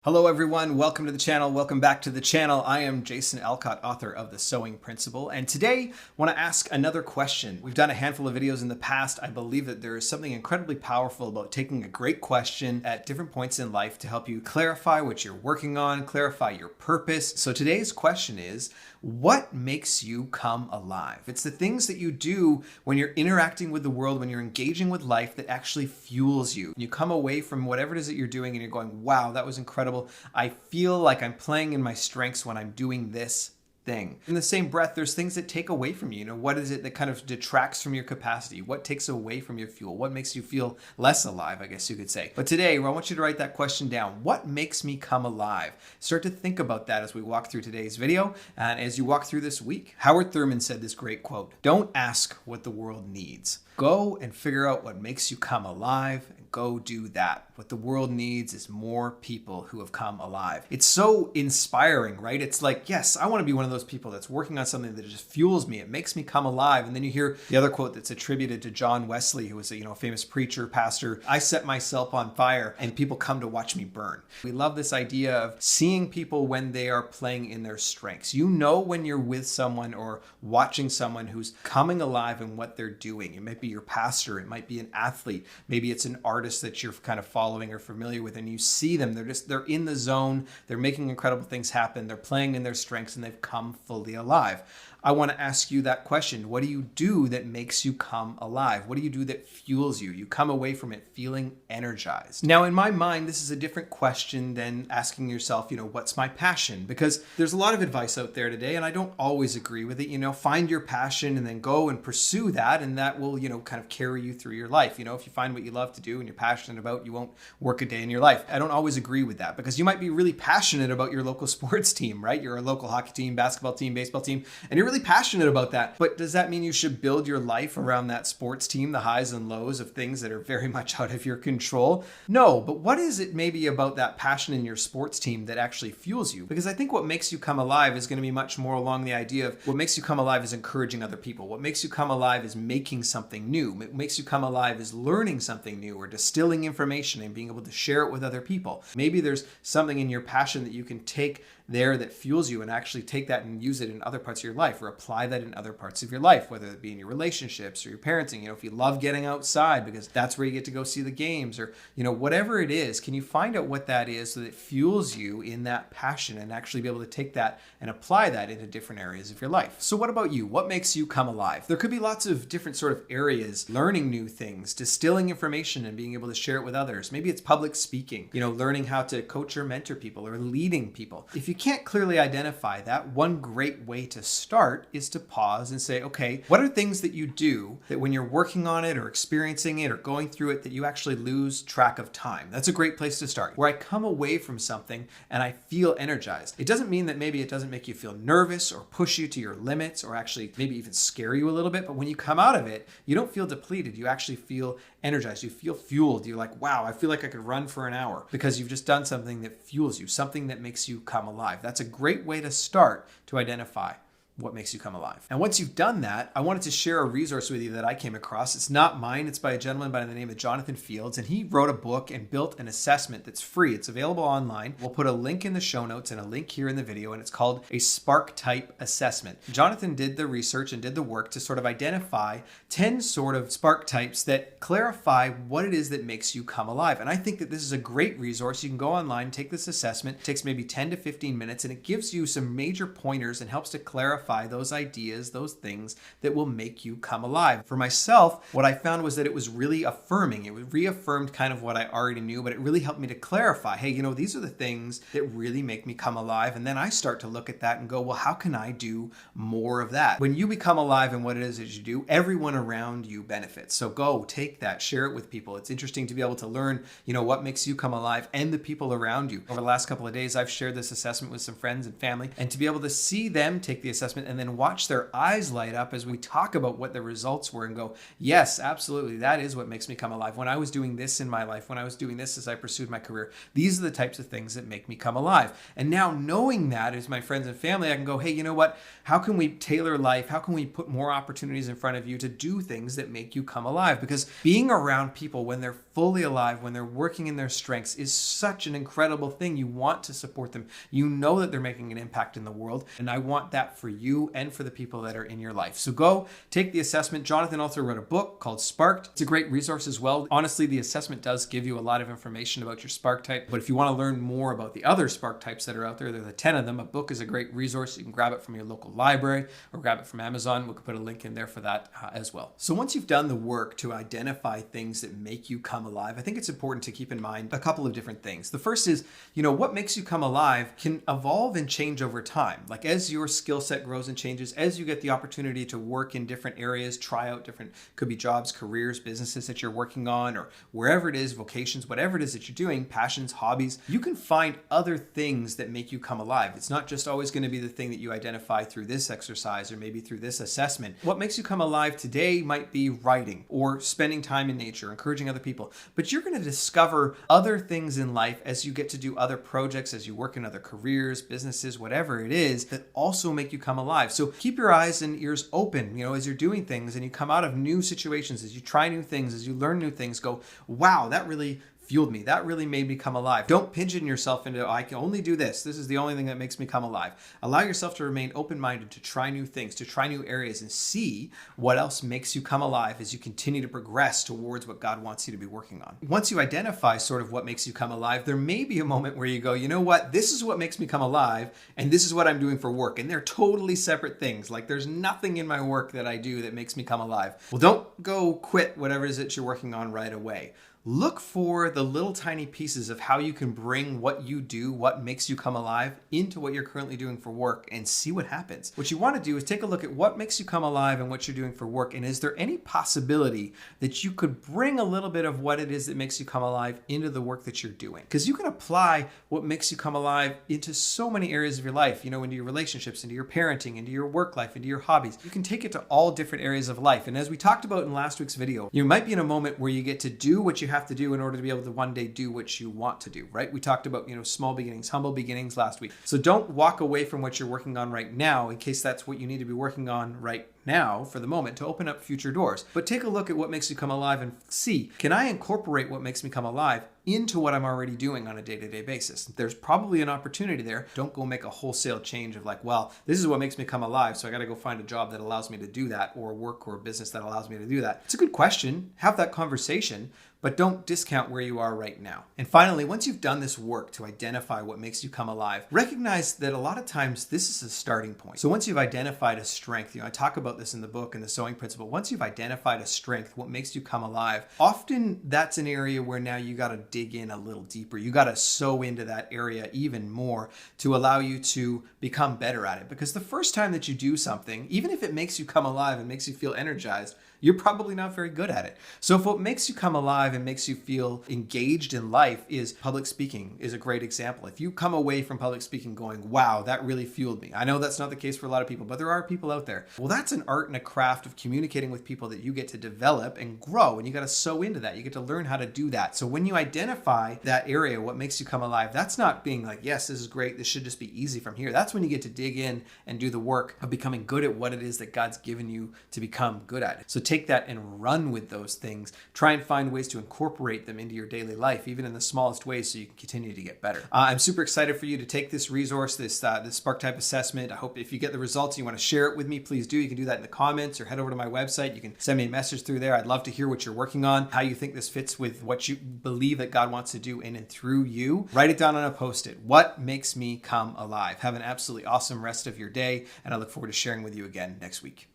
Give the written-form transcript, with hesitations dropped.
Hello everyone, welcome to the channel, welcome back to the channel. I am Jason Alcott, author of The Sewing Principle, and today I want to ask another question. We've done a handful of videos in the past. I believe that there is something incredibly powerful about taking a great question at different points in life to help you clarify what you're working on, clarify your purpose. So today's question is, what makes you come alive? It's the things that you do when you're interacting with the world, when you're engaging with life that actually fuels you. You come away from whatever it is that you're doing and you're going, wow, that was incredible. I feel like I'm playing in my strengths when I'm doing this thing. In the same breath, there's things that take away from you. You know, what is it that kind of detracts from your capacity? What takes away from your fuel? What makes you feel less alive, I guess you could say. But today, I want you to write that question down. What makes me come alive? Start to think about that as we walk through today's video and as you walk through this week. Howard Thurman said this great quote, "Don't ask what the world needs. Go and figure out what makes you come alive and go do that. What the world needs is more people who have come alive." It's so inspiring, right? It's like, yes, I want to be one of those people that's working on something that just fuels me. It makes me come alive. And then you hear the other quote that's attributed to John Wesley, who was a famous preacher, pastor. "I set myself on fire and people come to watch me burn." We love this idea of seeing people when they are playing in their strengths. You know when you're with someone or watching someone who's coming alive in what they're doing. It might be your pastor, it might be an athlete, maybe it's an artist that you're kind of following or familiar with, and you see them, they're in the zone, they're making incredible things happen, they're playing in their strengths, and they've come fully alive. I want to ask you that question. What do you do that makes you come alive? What do you do that fuels you? You come away from it feeling energized. Now, in my mind, this is a different question than asking yourself, what's my passion? Because there's a lot of advice out there today, and I don't always agree with it. Find your passion and then go and pursue that, and that will, kind of carry you through your life. If you find what you love to do and you're passionate about, you won't work a day in your life. I don't always agree with that, because you might be really passionate about your local sports team, right? You're a local hockey team, basketball team, baseball team, and you're really passionate about that. But does that mean you should build your life around that sports team, the highs and lows of things that are very much out of your control? No, but what is it maybe about that passion in your sports team that actually fuels you? Because I think what makes you come alive is going to be much more along the idea of what makes you come alive is encouraging other people. What makes you come alive is making something new. What makes you come alive is learning something new or distilling information and being able to share it with other people. Maybe there's something in your passion that you can take there that fuels you and actually take that and use it in other parts of your life or apply that in other parts of your life, whether it be in your relationships or your parenting. If you love getting outside because that's where you get to go see the games or, whatever it is, can you find out what that is so that it fuels you in that passion and actually be able to take that and apply that into different areas of your life? So what about you? What makes you come alive? There could be lots of different sort of areas, learning new things, distilling information and being able to share it with others. Maybe it's public speaking, learning how to coach or mentor people or leading people. If you can't clearly identify that, one great way to start is to pause and say, okay, what are things that you do that when you're working on it or experiencing it or going through it that you actually lose track of time? That's a great place to start, where I come away from something and I feel energized. It doesn't mean that maybe it doesn't make you feel nervous or push you to your limits or actually maybe even scare you a little bit, but when you come out of it, you don't feel depleted. You actually feel energized. You feel fueled. You're like, wow, I feel like I could run for an hour because you've just done something that fuels you, something that makes you come alive. That's a great way to start to identify what makes you come alive. And once you've done that, I wanted to share a resource with you that I came across. It's not mine. It's by a gentleman by the name of Jonathan Fields, and he wrote a book and built an assessment that's free. It's available online. We'll put a link in the show notes and a link here in the video, and it's called a Sparketype assessment. Jonathan did the research and did the work to sort of identify 10 sort of spark types that clarify what it is that makes you come alive. And I think that this is a great resource. You can go online, take this assessment. It takes maybe 10 to 15 minutes, and it gives you some major pointers and helps to clarify those ideas, those things that will make you come alive. For myself, what I found was that it was really affirming. It reaffirmed kind of what I already knew, but it really helped me to clarify, hey, these are the things that really make me come alive. And then I start to look at that and go, well, how can I do more of that? When you become alive in what it is that you do, everyone around you benefits. So go take that, share it with people. It's interesting to be able to learn, what makes you come alive and the people around you. Over the last couple of days, I've shared this assessment with some friends and family, and to be able to see them take the assessment assessment and then watch their eyes light up as we talk about what the results were and go, yes, absolutely, that is what makes me come alive. When I was doing this in my life, when I was doing this as I pursued my career, these are the types of things that make me come alive. And now knowing that as my friends and family, I can go, hey, you know what? How can we tailor life? How can we put more opportunities in front of you to do things that make you come alive? Because being around people when they're fully alive, when they're working in their strengths is such an incredible thing. You want to support them. You know that they're making an impact in the world. And I want that for you and for the people that are in your life. So go take the assessment. Jonathan also wrote a book called Sparked. It's a great resource as well. Honestly, the assessment does give you a lot of information about your spark type. But if you want to learn more about the other spark types that are out there, there are the 10 of them. A book is a great resource. You can grab it from your local library or grab it from Amazon. We could put a link in there for that as well. So once you've done the work to identify things that make you come alive, I think it's important to keep in mind a couple of different things. The first is, what makes you come alive can evolve and change over time. Like as your skill set grows and changes, as you get the opportunity to work in different areas, try out different, could be jobs, careers, businesses that you're working on, or wherever it is, vocations, whatever it is that you're doing, passions, hobbies, you can find other things that make you come alive. It's not just always going to be the thing that you identify through this exercise or maybe through this assessment. What makes you come alive today might be writing or spending time in nature, encouraging other people, but you're going to discover other things in life as you get to do other projects, as you work in other careers, businesses, whatever it is, that also make you come alive. So keep your eyes and ears open, as you're doing things and you come out of new situations, as you try new things, as you learn new things, go, wow, that really fueled me. That really made me come alive. Don't pigeon yourself into, I can only do this. This is the only thing that makes me come alive. Allow yourself to remain open-minded, to try new things, to try new areas and see what else makes you come alive as you continue to progress towards what God wants you to be working on. Once you identify sort of what makes you come alive, there may be a moment where you go, you know what? This is what makes me come alive and this is what I'm doing for work. And they're totally separate things. Like there's nothing in my work that I do that makes me come alive. Well, don't go quit whatever it is that you're working on right away. Look for the little tiny pieces of how you can bring what you do, what makes you come alive, into what you're currently doing for work and see what happens. What you want to do is take a look at what makes you come alive and what you're doing for work. And is there any possibility that you could bring a little bit of what it is that makes you come alive into the work that you're doing? Because you can apply what makes you come alive into so many areas of your life, into your relationships, into your parenting, into your work life, into your hobbies. You can take it to all different areas of life. And as we talked about in last week's video, you might be in a moment where you get to do what you have to do in order to be able to one day do what you want to do, right? We talked about, small beginnings, humble beginnings last week. So don't walk away from what you're working on right now in case that's what you need to be working on right now for the moment to open up future doors. But take a look at what makes you come alive and see, can I incorporate what makes me come alive into what I'm already doing on a day-to-day basis? There's probably an opportunity there. Don't go make a wholesale change of like, well, this is what makes me come alive, so I got to go find a job that allows me to do that, or work or a business that allows me to do that. It's a good question. Have that conversation, but don't discount where you are right now. And finally, once you've done this work to identify what makes you come alive, recognize that a lot of times this is a starting point. So once you've identified a strength, I talk about this in the book in the sewing principle. Once you've identified a strength, what makes you come alive, often that's an area where now you got to dig in a little deeper. You got to sew into that area even more to allow you to become better at it. Because the first time that you do something, even if it makes you come alive and makes you feel energized, you're probably not very good at it. So if what makes you come alive and makes you feel engaged in life is public speaking, is a great example. If you come away from public speaking going, wow, that really fueled me. I know that's not the case for a lot of people, but there are people out there. Well, that's an art and a craft of communicating with people that you get to develop and grow, and you got to sew into that. You get to learn how to do that. So when you identify that area, what makes you come alive, that's not being like, yes, this is great, this should just be easy from here. That's when you get to dig in and do the work of becoming good at what it is that God's given you to become good at it. So take that and run with those things. Try and find ways to incorporate them into your daily life, even in the smallest ways, so you can continue to get better. I'm super excited for you to take this resource, this Sparketype assessment. I hope if you get the results and you want to share it with me, please do. You can do that in the comments or head over to my website. You can send me a message through there. I'd love to hear what you're working on, how you think this fits with what you believe that God wants to do in and through you. Write it down on a Post-it. What makes me come alive? Have an absolutely awesome rest of your day, and I look forward to sharing with you again next week.